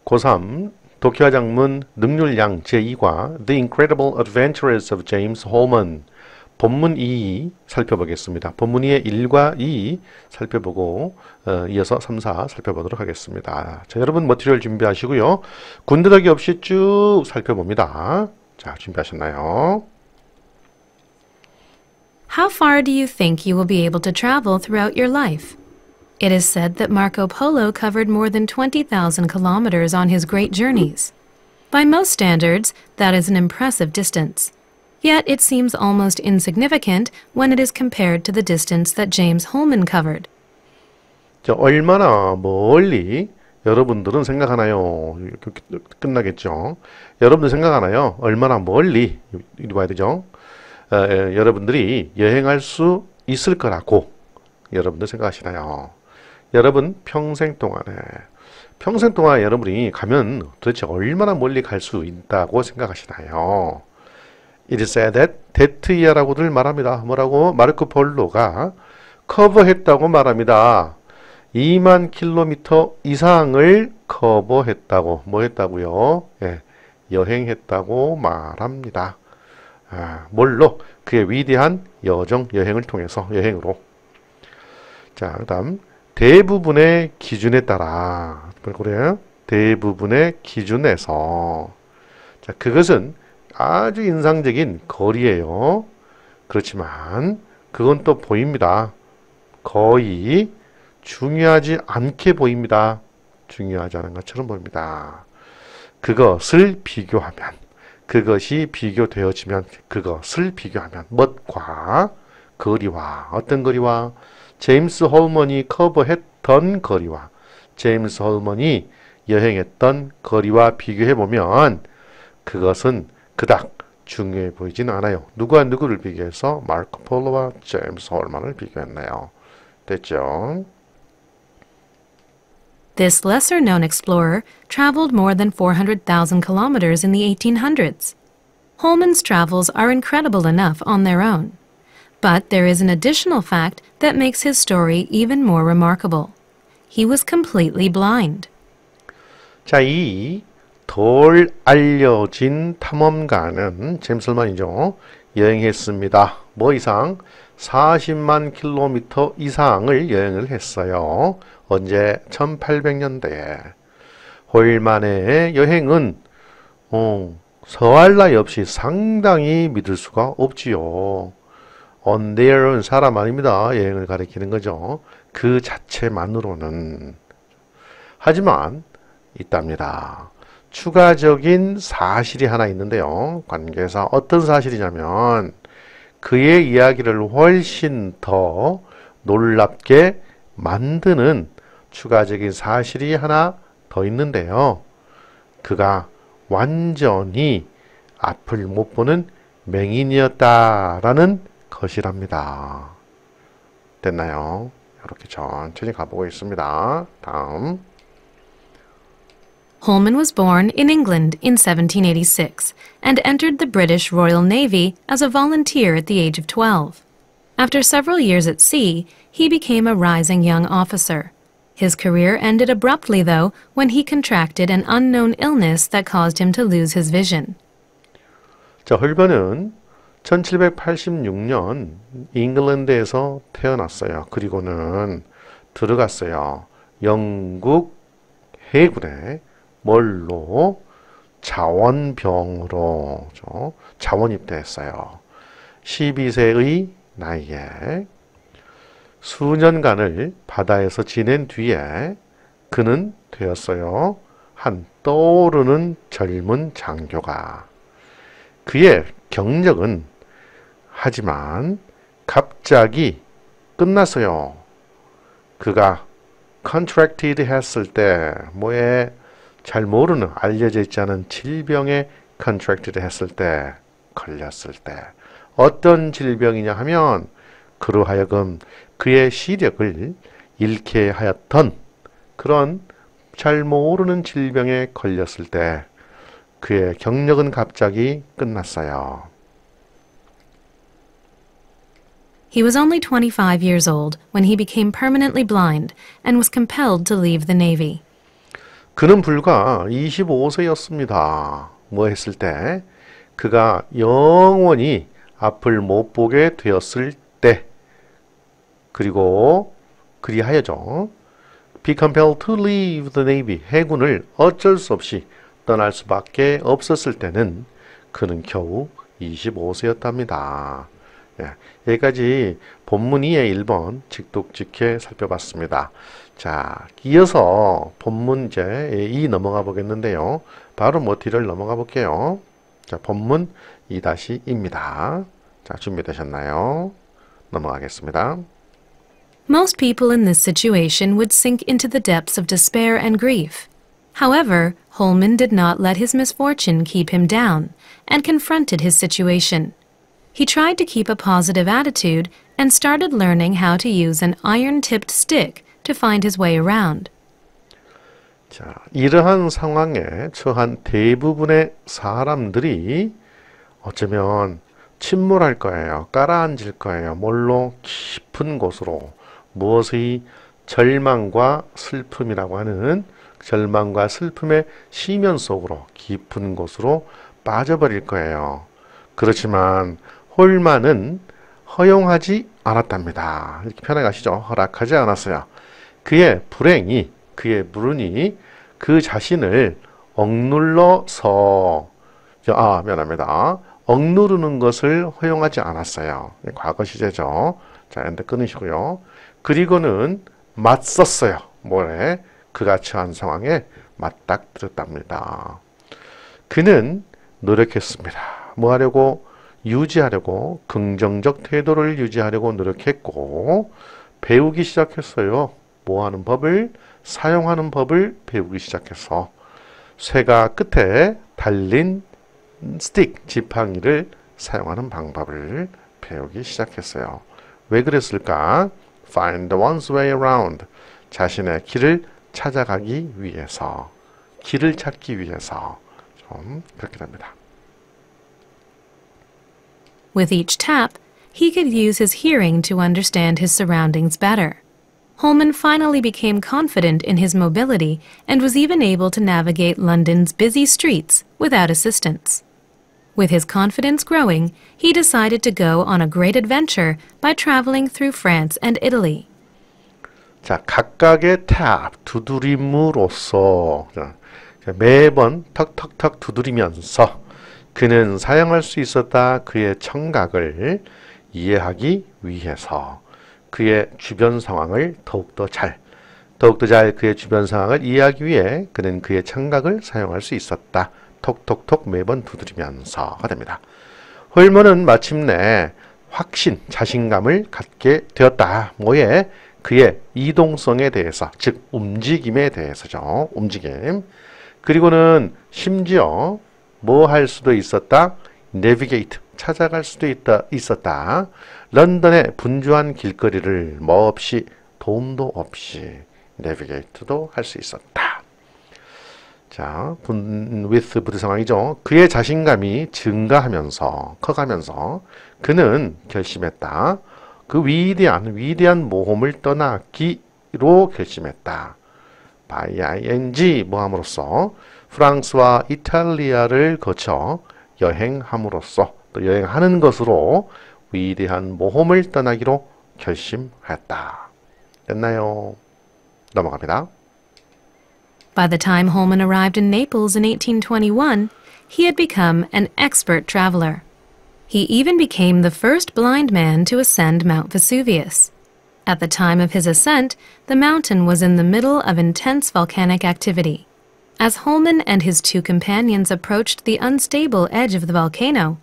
고3 독해와 작문 능률양 제2과 The Incredible Adventures of James Holman 본문 2 살펴보겠습니다. 본문 2의 1과 2 살펴보고 이어서 3, 4 살펴보도록 하겠습니다. 자, 여러분 머티리얼 준비하시고요. 군더더기 없이 쭉 살펴봅니다. 자, 준비하셨나요? How far do you think you will be able to travel throughout your life? It is said that Marco Polo covered more than 20,000 kilometers on his great journeys. By most standards, that is an impressive distance. Yet it seems almost insignificant when it is compared to the distance that James Holman covered. 자, 얼마나 멀리 여러분들은 생각하나요? 끝나겠죠. 여러분들 생각하나요? 얼마나 멀리 이리 와야 되죠? 여러분들이 여행할 수 있을 거라고 여러분들 생각하시나요? 여러분 평생 동안에 여러분이 가면 도대체 얼마나 멀리 갈 수 있다고 생각하시나요? It is said that 데트이아라고들 말합니다. 뭐라고? 마르코 폴로가 커버했다고 말합니다. 2만 킬로미터 이상을 커버했다고 뭐 했다고요? 예, 여행했다고 말합니다. 뭘로? 그의 위대한 여정 여행을 통해서 여행으로. 자, 그다음 대부분의 기준에 따라 그래요? 대부분의 기준에서 자, 그것은 아주 인상적인 거리예요. 그렇지만 그건 또 보입니다. 거의 중요하지 않게 보입니다. 중요하지 않은 것처럼 보입니다. 그것을 비교하면 그것이 비교되어지면 그것을 비교하면 무엇과 거리와 어떤 거리와 제임스 홀먼이 커버했던 거리와 제임스 홀먼이 여행했던 거리와 비교해보면 그것은 그닥 중요해 보이진 않아요. 누구와 누구를 비교해서 마르코 폴로와 제임스 홀먼을 비교했나요? 됐죠? This lesser-known explorer traveled more than 400,000 kilometers in the 1800s. Holman's travels are incredible enough on their own. But there is an additional fact that makes his story even more remarkable. He was completely blind. 자, 이 덜 알려진 탐험가는 제임스 홀먼이죠. 여행했습니다. 뭐 이상? 40만 킬로미터 이상을 여행을 했어요. 언제? 1800년대에. 홀만의 여행은 서할 나위 없이 상당히 믿을 수가 없지요. On there은 사람 아닙니다. 여행을 가리키는 거죠. 그 자체만으로는. 하지만 있답니다. 추가적인 사실이 하나 있는데요. 관계사 어떤 사실이냐면 그의 이야기를 훨씬 더 놀랍게 만드는 추가적인 사실이 하나 더 있는데요. 그가 완전히 앞을 못 보는 맹인이었다라는 것이랍니다. 됐나요? 이렇게 천천히 가보고 있습니다. 다음. Holman was born in England in 1786 and entered the British Royal Navy as a volunteer at the age of 12. After several years at sea, he became a rising young officer. His career ended abruptly, though, when he contracted an unknown illness that caused him to lose his vision. 자, 홀먼은 1786년 잉글랜드에서 태어났어요. 그리고는 들어갔어요. 영국 해군에 뭘로? 자원병으로 자원 입대했어요. 12세의 나이에 수년간을 바다에서 지낸 뒤에 그는 되었어요. 한 떠오르는 젊은 장교가. 그의 경력은 하지만 갑자기 끝났어요. 그가 contracted 했을 때 뭐에 잘 모르는 알려져 있지 않은 질병에 contracted 했을 때 걸렸을 때 어떤 질병이냐 하면 그로 하여금 그의 시력을 잃게 하였던 그런 잘 모르는 질병에 걸렸을 때 그의 경력은 갑자기 끝났어요. He was only 25 years old when he became permanently blind and was compelled to leave the Navy. 그는 불과 25세였습니다. 뭐 했을 때? 그가 영원히 앞을 못 보게 되었을 때. 그리고 그리하여죠. Be compelled to leave the Navy. 해군을 어쩔 수 없이 떠날 수밖에 없었을 때는 그는 겨우 25세였답니다. 예, 여기까지 본문 2의 1번 직독직해 살펴봤습니다. 자, 이어서 본문 이제 2 넘어가 보겠는데요. 바로 뒤를 넘어가 볼게요. 자, 본문 2-2입니다. 자, 준비되셨나요? 넘어가겠습니다. Most people in this situation would sink into the depths of despair and grief. However, Holman did not let his misfortune keep him down and confronted his situation. He tried to keep a positive attitude and started learning how to use an iron-tipped stick to find his way around. 자, 이러한 상황에 처한 대부분의 사람들이 어쩌면 침몰할 거예요. 가라앉을 거예요. 뭘로? 깊은 곳으로. 무엇의? 절망과 슬픔이라고 하는 절망과 슬픔의 시면 속으로 깊은 곳으로 빠져버릴 거예요. 그렇지만 홀만은 허용하지 않았답니다. 이렇게 편하가시죠? 허락하지 않았어요. 그의 불행이, 그의 불운이 그 자신을 억눌러서 미안합니다. 억누르는 것을 허용하지 않았어요. 과거 시제죠. 자, 엔드 끊으시고요. 그리고는 맞섰어요. 뭐래? 그가 처한 상황에 맞닥뜨렸답니다. 그는 노력했습니다. 뭐 하려고? 유지하려고, 긍정적 태도를 유지하려고 노력했고 배우기 시작했어요. 뭐 하는 법을? 사용하는 법을 배우기 시작해서 쇠가 끝에 달린 스틱, 지팡이를 사용하는 방법을 배우기 시작했어요. 왜 그랬을까? Find one's way around. 자신의 길을 찾아가기 위해서, 길을 찾기 위해서 좀 그렇게 됩니다. With each tap, he could use his hearing to understand his surroundings better. Holman finally became confident in his mobility and was even able to navigate London's busy streets without assistance. With his confidence growing, he decided to go on a great adventure by traveling through France and Italy. 자, 각각의 탭, 두드림으로써 매번 턱턱턱 두드리면서 그는 사용할 수 있었다. 그의 청각을 이해하기 위해서 그의 주변 상황을 더욱더 잘 그의 주변 상황을 이해하기 위해 그는 그의 청각을 사용할 수 있었다. 톡톡톡 매번 두드리면서가 됩니다. 홀먼은 마침내 확신, 자신감을 갖게 되었다. 뭐에? 그의 이동성에 대해서, 즉 움직임에 대해서죠. 움직임. 그리고는 심지어 뭐 할 수도 있었다? navigate, 찾아갈 수도 있었다. 런던의 분주한 길거리를 뭐 없이, 도움도 없이 navigate도 할 수 있었다. 자, with 부대상황이죠. 그의 자신감이 증가하면서, 커가면서 그는 결심했다. 그 위대한 모험을 떠나기로 결심했다. by ing 모함으로써 프랑스와 이탈리아를 거쳐 여행함으로써 또 여행하는 것으로 위대한 모험을 떠나기로 결심했다. 됐나요? 넘어갑니다. By the time Holman arrived in Naples in 1821, he had become an expert traveler. He even became the first blind man to ascend Mount Vesuvius. At the time of his ascent, the mountain was in the middle of intense volcanic activity. As Holman and his two companions approached the unstable edge of the volcano,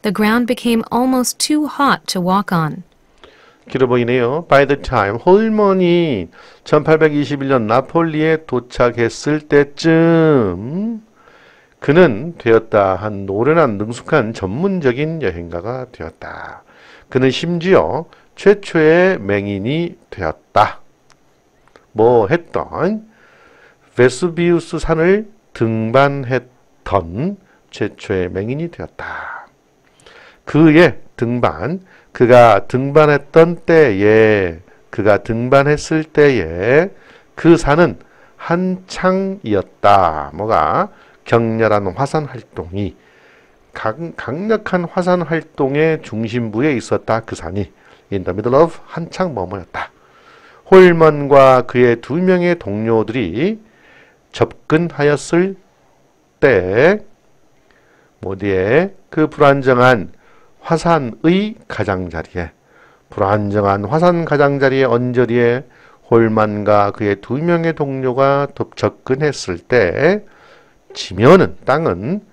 the ground became almost too hot to walk on. 길어 보이네요. By the time 홀먼이 1821년 나폴리에 도착했을 때쯤 그는 되었다. 한 노련한 능숙한 전문적인 여행가가 되었다. 그는 심지어 최초의 맹인이 되었다. 뭐 했던? 베수비우스 산을 등반했던 최초의 맹인이 되었다. 그의 등반, 그가 등반했을 때에 그 산은 한창이었다. 뭐가? 격렬한 화산 활동이 강력한 화산 활동의 중심부에 있었다. 그 산이 in the middle of 한창 뭐뭐였다. 홀먼과 그의 두 명의 동료들이 접근하였을 때 어디에? 그 불안정한 화산의 가장자리에 불안정한 화산 가장자리의 언저리에 홀만과 그의 두 명의 동료가 접근했을 때 지면은 땅은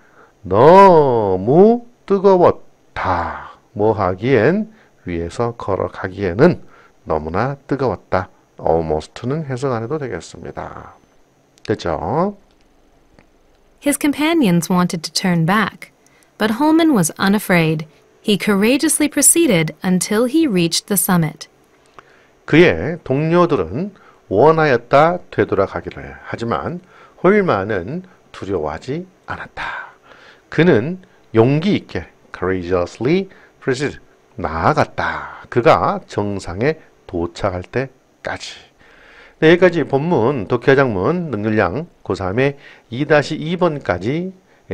너무 뜨거웠다. 뭐 하기엔 위에서 걸어가기에는 너무나 뜨거웠다. almost는 해석 안 해도 되겠습니다. 됐죠? His companions wanted to turn back, but Holman was unafraid. He courageously proceeded until he reached the summit. 그의 동료들은 원하였다 되돌아가기를 하지만 홀만은 두려워하지 않았다. 그는 용기 있게 courageously proceeded 나아갔다. 그가 정상에 도착할 때까지. 네, 여기까지 본문 독해장문 능률량 고3의 2-2번까지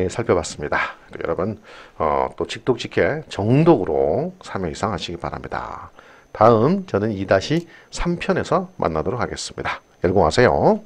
살펴봤습니다. 여러분 또 직독직해 정독으로 3회 이상 하시기 바랍니다. 다음 저는 2-3편에서 만나도록 하겠습니다. 열공하세요.